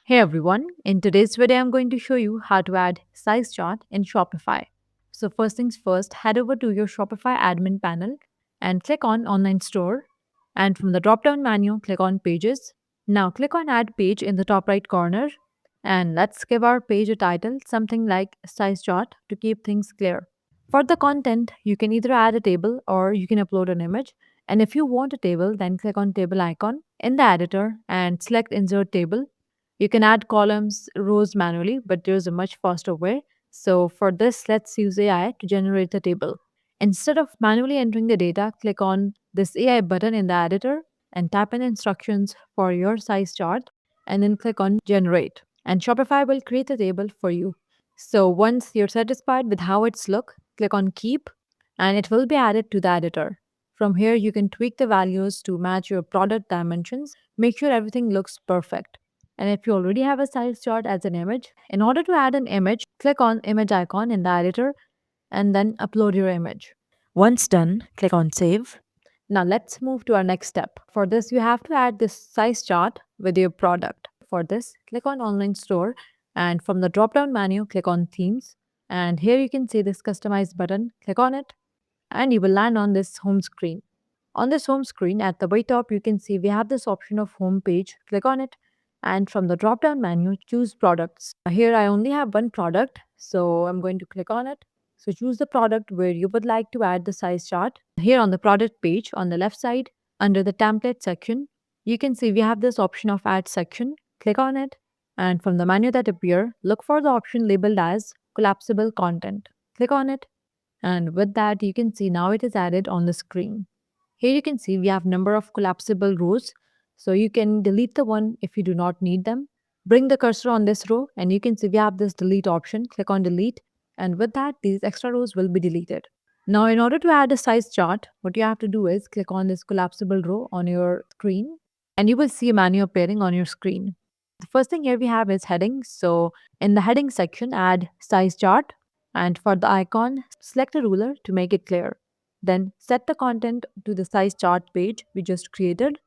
Hey everyone, in today's video I'm going to show you how to add size chart in Shopify. So first things first, head over to your Shopify admin panel and click on online store, and from the drop down menu click on pages. Now click on add page in the top right corner, and let's give our page a title something like size chart to keep things clear. For the content, you can either add a table or you can upload an image. And if you want a table, then click on table icon in the editor and select insert table. You can add columns, rows manually, but there's a much faster way. So for this, let's use AI to generate the table. Instead of manually entering the data, click on this AI button in the editor and type in instructions for your size chart and then click on generate. And Shopify will create a table for you. So once you're satisfied with how it's look, click on keep and it will be added to the editor. From here, you can tweak the values to match your product dimensions. Make sure everything looks perfect. And if you already have a size chart as an image, in order to add an image, click on image icon in the editor and then upload your image. Once done, click on save. Now let's move to our next step. For this, you have to add this size chart with your product. For this, click on online store and from the drop down menu, click on themes. And here you can see this customize button. Click on it and you will land on this home screen. On this home screen, at the very top, you can see we have this option of home page. Click on it, and from the drop down menu, choose products. Here, I only have one product, so I'm going to click on it. So, choose the product where you would like to add the size chart. Here on the product page, on the left side, under the template section, you can see we have this option of add section. Click on it, and from the menu that appear, look for the option labeled as collapsible content. Click on it, and with that, you can see now it is added on the screen. Here you can see we have number of collapsible rows. So you can delete the one if you do not need them. Bring the cursor on this row and you can see we have this delete option. Click on delete, and with that these extra rows will be deleted. Now in order to add a size chart, what you have to do is click on this collapsible row on your screen and you will see a menu appearing on your screen. The first thing here we have is headings. So in the heading section, add size chart, and for the icon, select a ruler to make it clear. Then set the content to the size chart page we just created.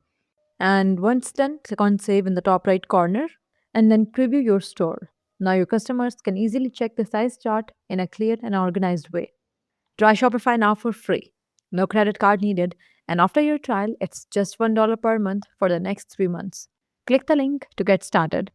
And once done, click on save in the top right corner and then preview your store. Now your customers can easily check the size chart in a clear and organized way. Try Shopify now for free. No credit card needed. And after your trial, it's just $1 per month for the next 3 months. Click the link to get started.